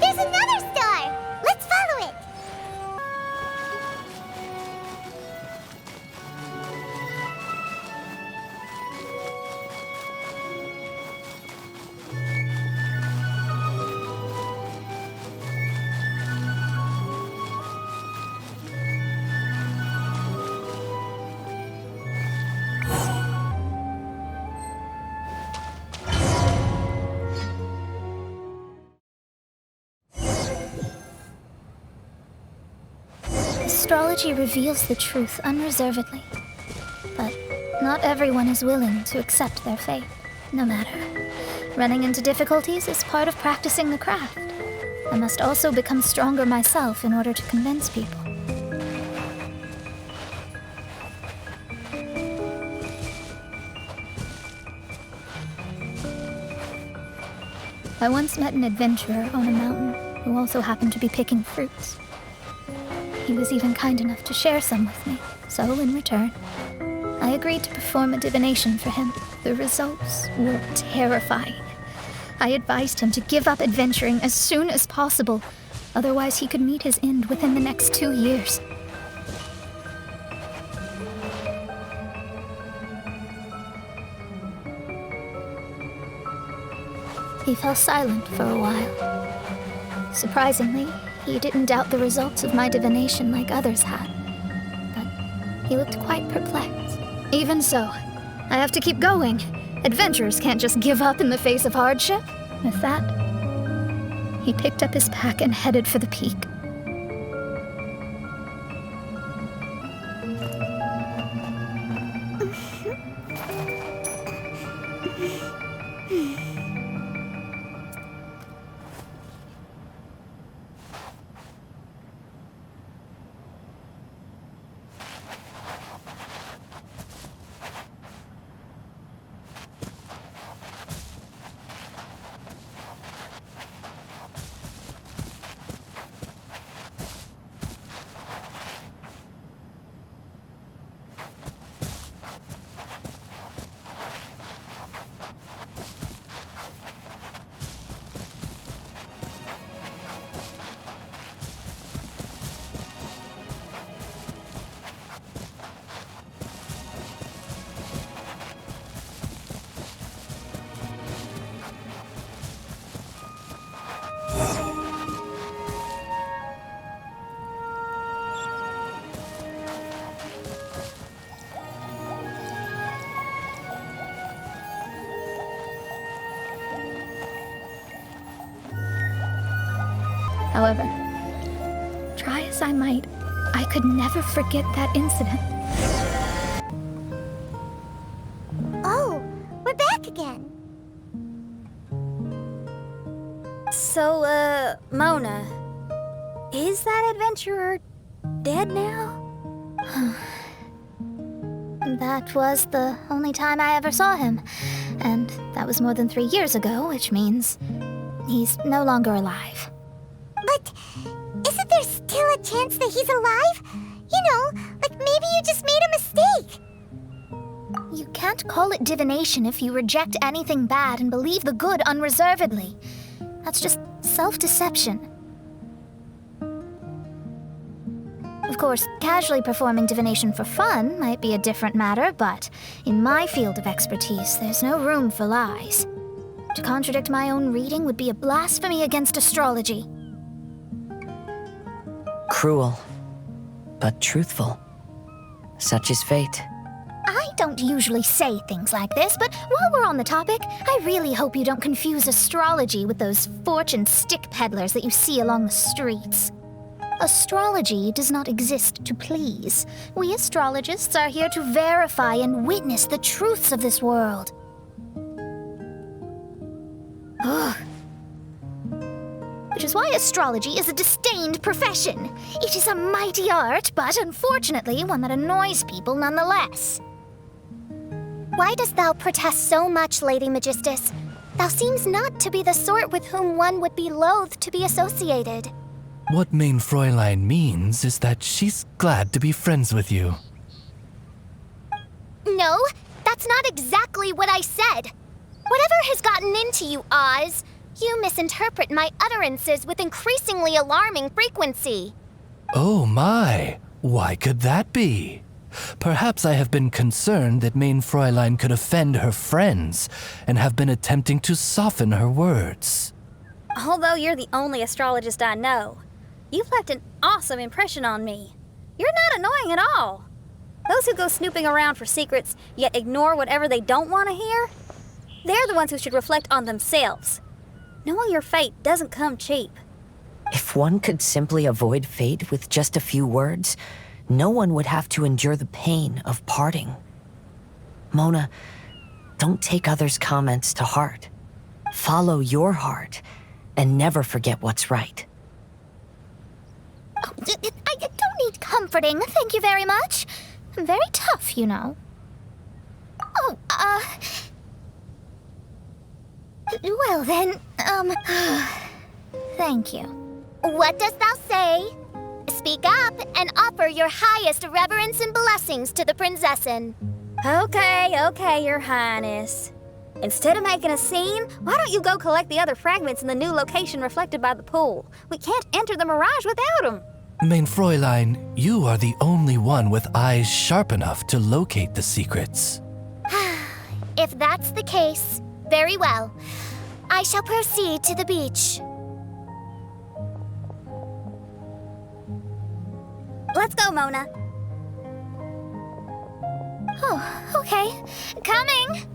There's another star! Let's follow it! Astrology reveals the truth unreservedly, but not everyone is willing to accept their fate, no matter. Running into difficulties is part of practicing the craft. I must also become stronger myself in order to convince people. I once met an adventurer on a mountain who also happened to be picking fruits. He was even kind enough to share some with me, so in return, I agreed to perform a divination for him. The results were terrifying. I advised him to give up adventuring as soon as possible, otherwise he could meet his end within the next 2 years. He fell silent for a while. Surprisingly, he didn't doubt the results of my divination like others had, but he looked quite perplexed. Even so, I have to keep going. Adventurers can't just give up in the face of hardship. With that, he picked up his pack and headed for the peak. However, try as I might, I could never forget that incident. Oh, we're back again. So, Mona, is that adventurer dead now? That was the only time I ever saw him, and that was more than 3 years ago, which means he's no longer alive. But isn't there still a chance that he's alive? You know, like maybe you just made a mistake. You can't call it divination if you reject anything bad and believe the good unreservedly. That's just self-deception. Of course, casually performing divination for fun might be a different matter, but in my field of expertise, there's no room for lies. To contradict my own reading would be a blasphemy against astrology. Cruel, but truthful. Such is fate. I don't usually say things like this, but while we're on the topic, I really hope you don't confuse astrology with those fortune stick peddlers that you see along the streets. Astrology does not exist to please. We astrologists are here to verify and witness the truths of this world. Ugh. Which is why astrology is a disdained profession. It is a mighty art, but unfortunately one that annoys people nonetheless. Why dost thou protest so much, Lady Magistus? Thou seems not to be the sort with whom one would be loath to be associated. What Main Fräulein means is that she's glad to be friends with you. No, that's not exactly what I said. Whatever has gotten into you, Oz, you misinterpret my utterances with increasingly alarming frequency. Oh my, why could that be? Perhaps I have been concerned that Main Fräulein could offend her friends and have been attempting to soften her words. Although you're the only astrologist I know, you've left an awesome impression on me. You're not annoying at all. Those who go snooping around for secrets, yet ignore whatever they don't want to hear, they're the ones who should reflect on themselves. Knowing your fate doesn't come cheap. If one could simply avoid fate with just a few words, no one would have to endure the pain of parting. Mona, don't take others' comments to heart. Follow your heart and never forget what's right. Oh, I don't need comforting, thank you very much. I'm very tough, you know. Oh, well then, thank you. What dost thou say? Speak up and offer your highest reverence and blessings to the Prinzessin. Okay, Your Highness. Instead of making a scene, why don't you go collect the other fragments in the new location reflected by the pool? We can't enter the mirage without them. Main Fräulein, you are the only one with eyes sharp enough to locate the secrets. If that's the case, very well. I shall proceed to the beach. Let's go, Mona. Oh, okay. Coming!